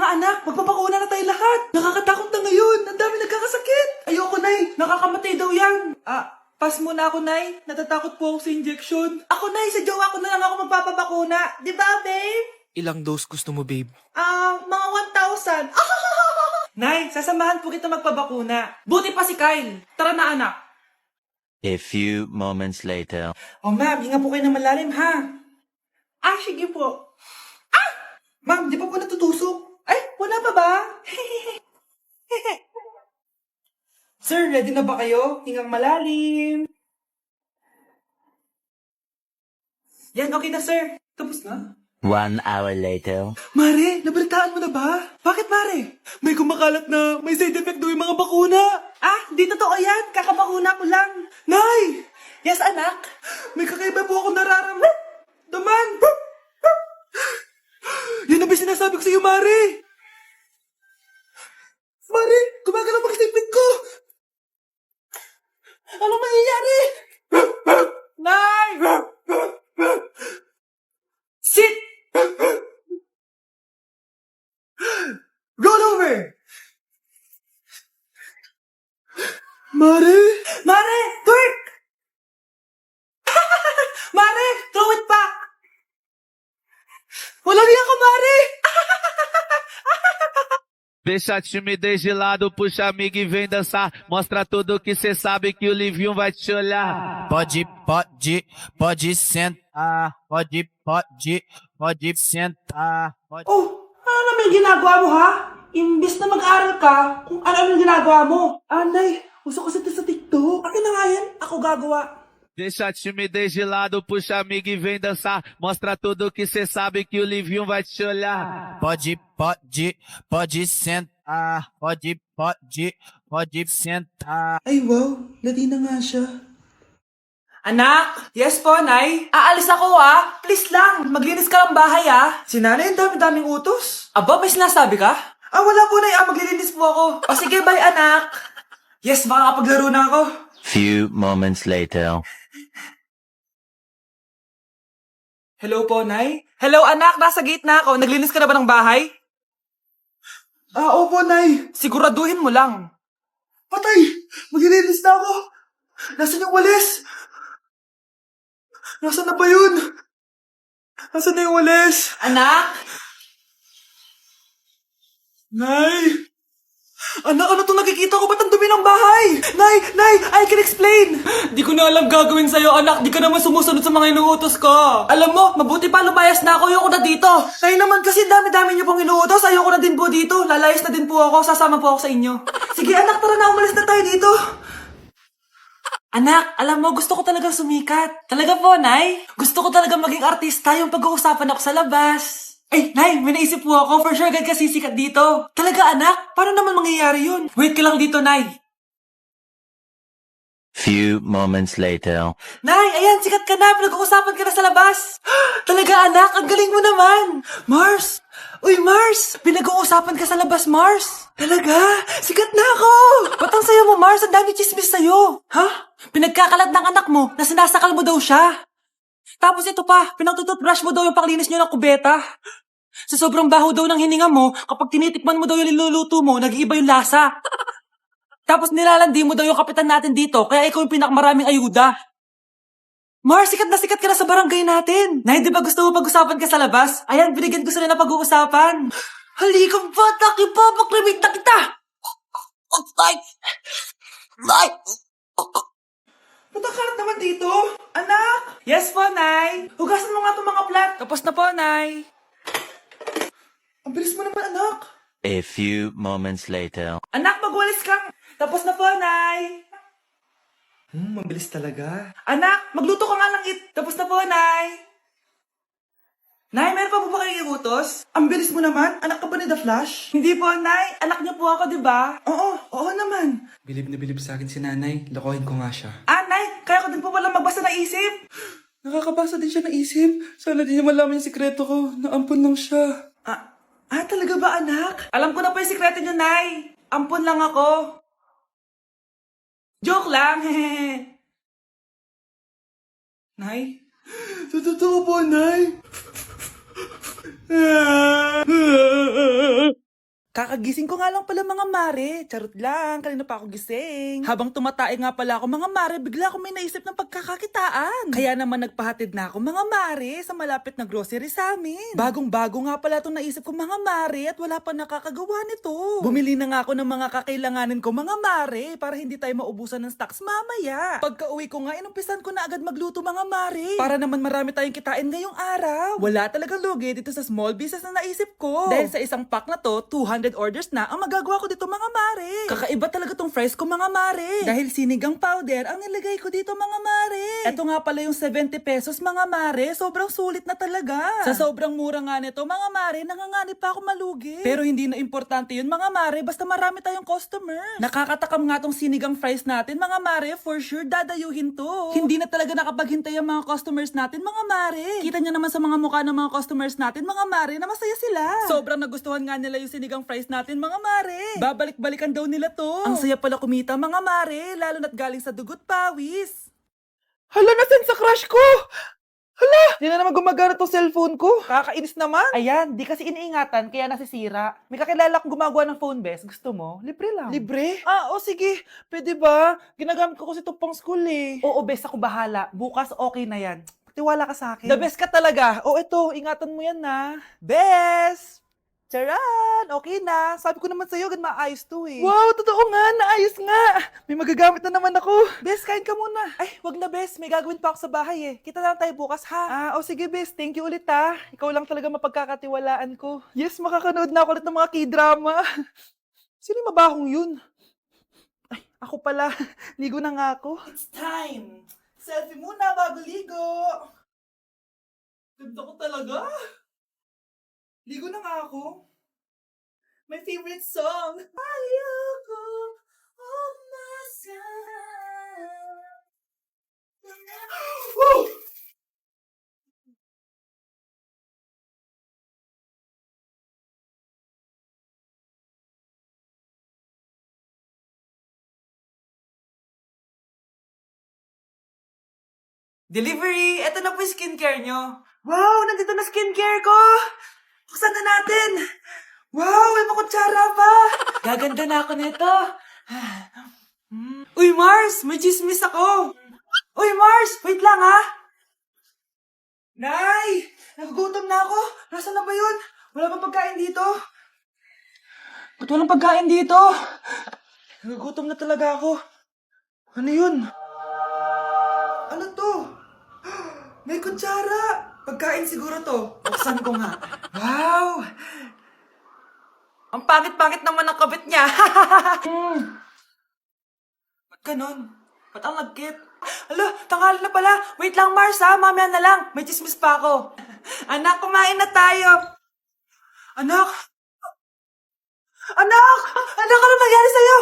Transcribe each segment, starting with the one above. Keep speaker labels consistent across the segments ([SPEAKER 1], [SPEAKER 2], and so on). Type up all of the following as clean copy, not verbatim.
[SPEAKER 1] mga anak, magpapakuna na tayo lahat. Nakakatakot na ngayon. Ang dami nagkakasakit. Ayoko, Nay. Nakakamatay daw yan. Pass muna ako, Nay. Natatakot po ako sa injection. Ako, Nay, sa jowa ko na lang ako magpapabakuna. Di ba, babe?
[SPEAKER 2] Ilang dose gusto mo, babe?
[SPEAKER 1] Mga 1,000. Nay, sasamahan po kita magpabakuna. Buti pa si Kyle. Tara na, anak.
[SPEAKER 3] A few moments later.
[SPEAKER 1] Oh, ma'am, hinga po kayo ng malalim, ha? Sige po. Ma'am, di pa po natutusok? Ay, wala pa ba? Sir, ready na ba kayo? Hingang malalim. Yan, okay na, sir. Tapos na?
[SPEAKER 3] 1 hour later.
[SPEAKER 1] Mare, nabalitaan mo na ba? Bakit, Mare? May kumakalat na may side effect daw yung mga bakuna. Di totoo yan. Kakabakuna ko lang. Nay! Yes, anak? May kakaiba po ako nararamdaman. Yan ang ba sinasabi ko sa'yo, Mare? Mare, gumagalaw mag-stipid ko. Ano mangyayari? Nay! Sit! Roll over! Mare! Mare! Twerk! Mare! Throw it back! Walang iya ka, Mare!
[SPEAKER 4] Deixa a timidez de lado, puxa amigo e vem dançar. Mostra tudo que cê sabe que o Livinho vai te olhar.
[SPEAKER 5] Pode sentar. Pode sentar.
[SPEAKER 1] Oh, ano naman yung ginagawa mo, ha? Imbis na mag-aral ka, kung ano yung ginagawa mo. Nay, uso kasi ito sa TikTok. Akin na nga yan, ako gagawa.
[SPEAKER 4] Deixa a timidez de lado, puxa amigo e vem dançar. Mostra tudo que cê sabe que o Livinho vai te olhar.
[SPEAKER 5] Pode sentar. Pode sentar.
[SPEAKER 1] Ay, wow, Latina nga siya. Anak! Yes po, Nay? Aalis ako, ha? Please lang, maglinis ka ng bahay, ha? Si Nanay, ang dami-daming utos. Aba, may sinasabi ka? Wala po, Nay. Maglilinis po ako. O sige, bye, anak. Yes, makakapaglaro na ako.
[SPEAKER 3] Few moments later.
[SPEAKER 1] Hello po, Nay? Hello, anak. Nasa gate na ako. Naglinis ka na ba ng bahay? Opo, Nay. Siguraduhin mo lang. Patay! Maglilinis na ako. Nasaan yung walis? Nasaan na ba yun? Nasaan na yung walis? Anak? Nay! Anak, ano itong nakikita ko? Ba't ang dumi ng bahay? Nay! I can explain! Di ko na alam gagawin sa'yo, anak. Di ka naman sumusunod sa mga inuutos ko. Alam mo, mabuti pa lumayas na ako. Ayoko na dito. Nay naman kasi dami-dami niyo pong inuutos. Ayoko na din po dito. Lalayas na din po ako. Sasama po ako sa inyo. Sige, anak, tara na. Umalis na tayo dito. Anak, alam mo, gusto ko talagang sumikat. Talaga po, Nay? Gusto ko talagang maging artista yung pag-uusapan ako sa labas. Ay, Nay, may naisip po ako. For sure, agad ka sisikat dito. Talaga, anak? Paano naman mangyayari yun? Wait ka lang dito, Nay.
[SPEAKER 3] Few moments later.
[SPEAKER 1] Nay, ayan, sikat ka na. Pinag-uusapan ka na sa labas. Talaga, anak? Ang galing mo naman. Mars! Uy, Mars! Pinag-uusapan ka sa labas, Mars. Talaga? Sikat na ako. Ba't ang sayo mo, Mars? Ang dami chismis sa'yo. Ha? Pinagkakalat ng anak mo na sinasakal mo daw siya. Tapos ito pa, pinagtututbrush mo daw yung panglinis nyo ng kubeta. Sa sobrang baho daw ng hininga mo, kapag tinitikman mo daw yung niluluto mo, nag-iiba yung lasa. Tapos nilalandi mo daw yung kapitan natin dito, kaya ikaw yung pinakamaraming ayuda. Mars, sikat ka na sa barangay natin. Nay, di ba gusto mo pag-usapan ka sa labas? Ayan, binigyan ko sila na pag-uusapan. Halikang bata, ipapakrimit na kita! Patakalat naman dito. Anak! Yes po, Nay. Hugasan mo nga itong mga plat. Tapos na po, Nay. Ang bilis mo naman, anak.
[SPEAKER 3] A few moments later.
[SPEAKER 1] Anak, magwalis kang. Tapos na po, Nay. Mabilis talaga. Anak, magluto ka nga ng Tapos na po, Nay. Nay, meron pa po ba kayong iutos? Ang bilis mo naman. Anak ka ba ni The Flash? Hindi po, Nay. Anak niyo po ako, di ba? Oo naman. Bilib na bilib sa akin si Nanay. Lokohin ko nga siya. Nay, kaya ko din po pala magbasa ng isip. Nakakabasa din siya ng isip. Sana din niya malaman yung sikreto ko. Naampun lang siya. Talaga ba, anak? Alam ko na po yung sikreto niyo, Nay. Ampun lang ako. Joke lang. Nay? Totoo po, Nay. Kakagising ko nga lang pala mga mare. Charot lang, kanina pa ako gising. Habang tumatae nga pala ako mga mare, bigla ako may naisip ng pagkakakitaan. Kaya naman nagpahatid na ako mga mare sa malapit na grocery sa amin. Bagong-bago nga pala itong naisip ko mga mare at wala pa nakakagawa nito. Bumili na nga ako ng mga kakailanganin ko mga mare para hindi tayo maubusan ng stocks mamaya. Pagka uwi ko nga, inumpisan ko na agad magluto mga mare. Para naman marami tayong kitain ngayong araw. Wala talagang lugi dito sa small business na naisip ko. Dahil sa isang pack na to, 200 orders na ang magagawa ko dito mga mare. Kakaiba talaga tong fries ko mga mare. Dahil sinigang powder ang nilagay ko dito mga mare. Ito nga pala yung 70 pesos mga mare. Sobrang sulit na talaga. Sa sobrang mura nga nito mga mare, nanganganib pa ako malugi. Pero hindi na importante yun mga mare, basta marami tayong customers. Nakakatakam nga tong sinigang fries natin mga mare, for sure dadayuhin to. Hindi na talaga nakapaghintay ang mga customers natin mga mare. Kita niyo naman sa mga mukha ng mga customers natin mga mare na masaya sila. Sobrang nagustuhan nga nila yung sinigang fries natin mga mare. Babalik-balikan daw nila to. Ang saya pala kumita mga mare, lalo na't galing sa dugot pawis. Hala, nasan sa crush ko? Hala, di na naman gumagana tong cellphone ko. Kakainis naman. Ayan, di kasi iniingatan kaya nasisira. May kakilala akong gumagawa ng phone best. Gusto mo? Libre lang. Libre? Ah, o sige. Pwede ba? Ginagamit ko kasi ito pang school eh. Oo, best ako bahala. Bukas okay na yan. Tiwala ka sa akin. The best ka talaga. O ito, ingatan mo yan na. Best! Charan! Okay na. Sabi ko naman sa'yo, gan maayos to eh. Wow, totoo nga. Naayos nga. May magagamit na naman ako. Bes, kain ka muna. Ay, wag na Bes. May gagawin pa ako sa bahay eh. Kita lang tayo bukas ha. Ah, o sige Bes. Thank you ulit ha. Ikaw lang talaga mapagkakatiwalaan ko. Yes, makakanood na ako ulit ng mga K-drama. Sino yung mabahong yun? Ay, ako pala. Ligo na nga ako. It's time. Selfie muna bago ligo. Ganda ko talaga. Ligo na nga ako. My favorite song. Ayoko umasan. Woo! Delivery! Ito na po yung skincare nyo. Wow! Nandito na skincare ko! Buksan na natin! Wow! May makutsara pa! Gaganda na ako nito. Uy, Mars! May chismis ako! Uy, Mars! Wait lang, ha? Nay! Nagugutom na ako! Nasaan na ba yun? Wala bang pagkain dito? Ba't walang pagkain dito? Nagugutom na talaga ako. Ano yun? Ano to? May kutsara! Pagkain siguro to. Buksan ko nga. Wow! Ang pangit-pangit naman ang kabit niya. Ba't ganun? Ba't ang lagkit? Alo, tanghali na pala. Wait lang, Mars ha. Mamaya na lang. May chismis pa ako. Anak, kumain na tayo. Anak? Anak! Anak, ano nangyari sa'yo?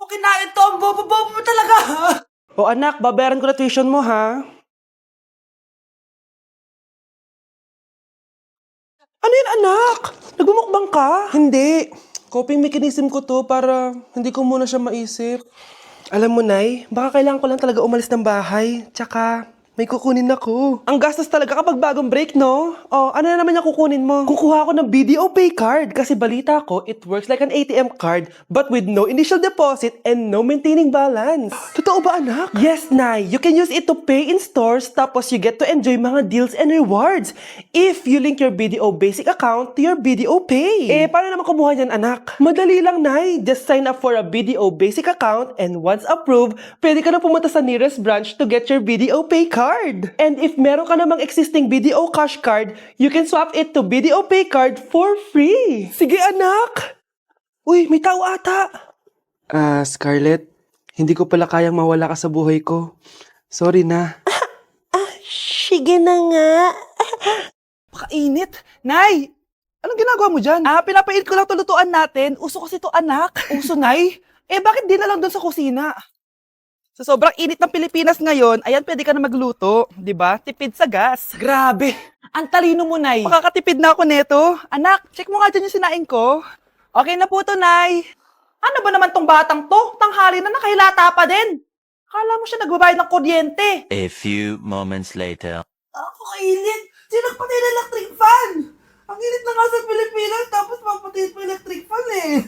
[SPEAKER 1] O kinain to. Ang bobo-bobo mo talaga. O anak, babayaran ko na tuition mo ha. Ano yun anak? Nagmumukbang ka? Hindi. Coping mechanism ko to para hindi ko muna siya maisip. Alam mo, Nay, baka kailangan ko lang talaga umalis ng bahay. Tsaka, may kukunin ako. Ang gastos talaga kapag bagong break, no? Oh, ano na naman yung kukunin mo? Kukuha ako ng BDO Pay card kasi balita ko, it works like an ATM card but with no initial deposit and no maintaining balance. Totoo ba, anak? Yes, Nay. You can use it to pay in stores tapos you get to enjoy mga deals and rewards if you link your BDO Basic account to your BDO Pay. Eh, paano naman kumuha niyan, anak? Madali lang, Nay. Just sign up for a BDO Basic account and once approved, pwede ka na pumunta sa nearest branch to get your BDO Pay card. And if meron ka namang existing BDO Cash card, you can swap it to BDO Pay card for free. Sige, anak! Uy, may tao ata! Scarlett, hindi ko pala kayang mawala ka sa buhay ko. Sorry na. Sige na nga. Pakainit. Nay! Anong ginagawa mo dyan? Pinapait ko lang to lutuan natin. Uso kasi to, anak. Uso, Nay? Eh, bakit di na lang doon sa kusina? Sa sobrang init ng Pilipinas ngayon, ayan, pwede ka na magluto. 'Di ba? Tipid sa gas. Grabe! Ang talino mo, Nay. Makakatipid na ako neto. Anak, check mo nga dyan yung sinaing ko. Okay na po to, Nay. Ano ba naman tong batang to? Tanghali na nakahilata pa din. Akala mo siya nagbabayad ng kuryente.
[SPEAKER 3] A few moments later.
[SPEAKER 1] Ako kainit. Sinakpan nila electric fan. Ang init na nga sa Pilipinas, tapos papatiin pa electric fan eh.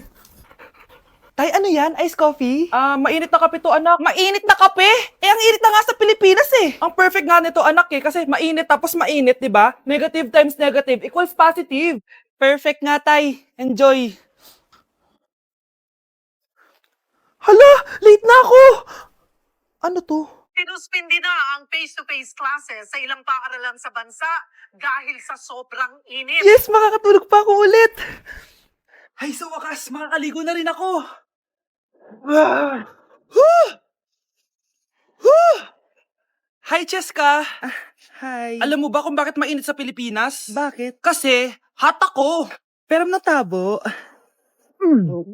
[SPEAKER 1] Tay, ano yan? Ice coffee? Mainit na kape to, anak. Mainit na kape? Eh, ang init na nga sa Pilipinas eh. Ang perfect nga nito, anak eh. Kasi mainit tapos mainit, di ba? Negative times negative equals positive. Perfect nga, Tay. Enjoy. Hala! Late na ako! Ano to?
[SPEAKER 6] Sinuspindi na ang face-to-face classes sa ilang paaralan sa bansa dahil sa sobrang init.
[SPEAKER 1] Yes, makakatulog pa ako ulit. Ay, sa wakas, makakaligo na rin ako. Ah. Huh! Huh! Hi, Cheska. Hi. Alam mo ba kung bakit mainit sa Pilipinas? Bakit? Kasi, hot ako. Pero natabo.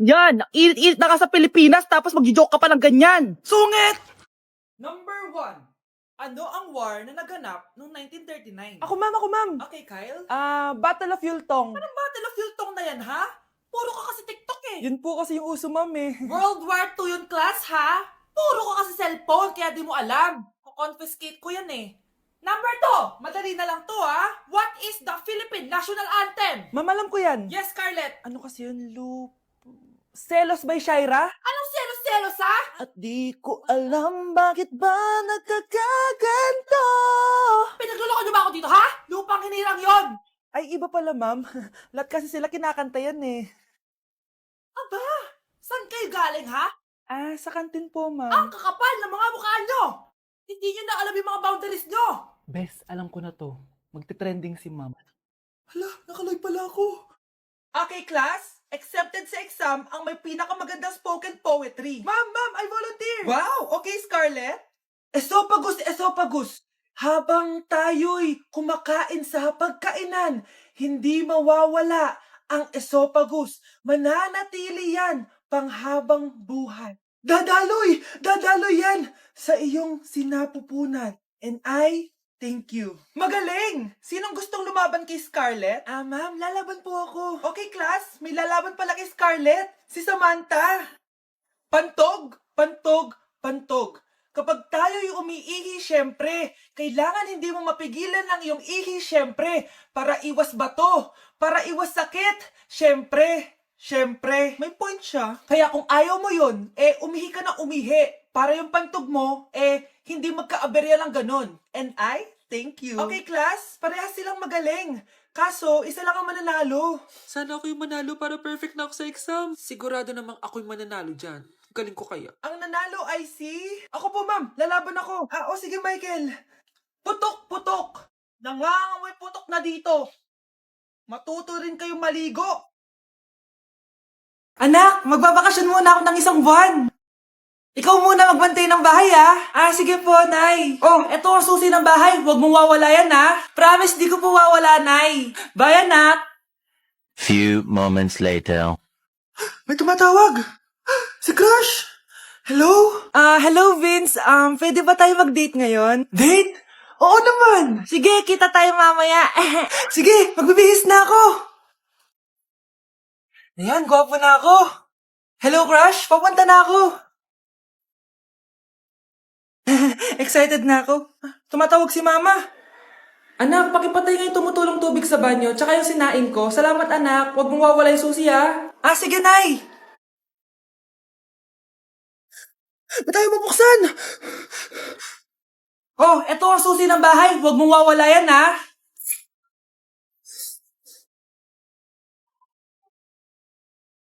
[SPEAKER 1] Yan, init-init na ka sa Pilipinas tapos mag-joke ka pa ng ganyan. Sungit! Number 1. Ano ang war na naganap noong 1939? Ako, ma'am. Okay, Kyle? Battle of Yultong. Anong Battle of Yultong na yan, ha? Puro ka kasi TikTok eh. Yun po kasi yung uso, ma'am eh. World War II yun, class, ha? Puro ka kasi cellphone, kaya di mo alam. Confiscate ko yan eh. Number 2. Madali na lang to, ha? What is the Philippine National Anthem? Ma'am, alam ko yan. Yes, Scarlett. Ano kasi yun, Selos by Shaira? Anong selos-selos, ha? At di ko alam bakit ba nagkakaganto. Pinagluloko niyo ba ako dito, ha? Lupang hinirang yon. Ay, iba pala, ma'am. Lahat kasi sila kinakanta yan eh. Aba, saan kayo galing, ha? Sa kantin po, ma'am. Ang kakapal ng mga mukha nyo! Hindi nyo na alam yung mga boundaries nyo! Bes, alam ko na to. Magte-trending si ma'am. Hala, nakalive pala ako. Okay, class. Accepted sa exam ang may pinakamagandang spoken poetry. Ma'am, I volunteer! Wow! Okay, Scarlett. Esophagus. Habang tayo'y kumakain sa pagkainan, hindi mawawala ang esophagus. Mananatili yan panghabang buhay. Dadaloy yan sa iyong sinapupunan. And I thank you. Magaling! Sinong gustong lumaban kay Scarlett? Ma'am, lalaban po ako. Okay, class. May lalaban pala kay Scarlett. Si Samantha. Pantog. Kapag tayo'y umiihi, syempre, kailangan hindi mo mapigilan ang iyong ihi, syempre, para iwas bato, para iwas sakit, syempre. May point siya. Kaya kung ayaw mo yun, umihi ka na umihi, para yung pantog mo, hindi magka-aberya lang ganun. And I thank you. Okay, class, parehas silang magaling. Kaso, isa lang ang mananalo. Sana ako yung manalo para perfect na ako sa exam. Sigurado namang ako yung mananalo dyan. Galing ko kaya. Ang nanalo ay si... Ako po, ma'am. Lalaban ako. Sige, Michael. Putok. Nangangamoy putok na dito. Matuto rin kayong maligo. Anak, magbabakasyon muna ako ng 1 buwan. Ikaw muna magbantay ng bahay, ha? Sige po, Nay. Eto ang susi ng bahay. Huwag mong wawala yan, ha? Promise, di ko po wawala, Nay. Bye, anak.
[SPEAKER 3] Few moments later.
[SPEAKER 1] May tumatawag. Si Crush. Hello? Hello, Vince. Pwede ba tayo mag-date ngayon? Date? Oo naman. Sige, kita tayo mamaya. Sige, magbibihis na ako. Ayan, gwapo na ako. Hello, Crush. Papunta na ako. Excited na ako. Tumatawag si Mama. Anak, pakipatay nga yung tumutulong tubig sa banyo, tsaka yung sinain ko. Salamat, anak. Huwag mong wawala yung susi, ha? Sige, Nay. Ba't tayo mabuksan? Eto ang susi ng bahay. Huwag mong wawala yan, ha?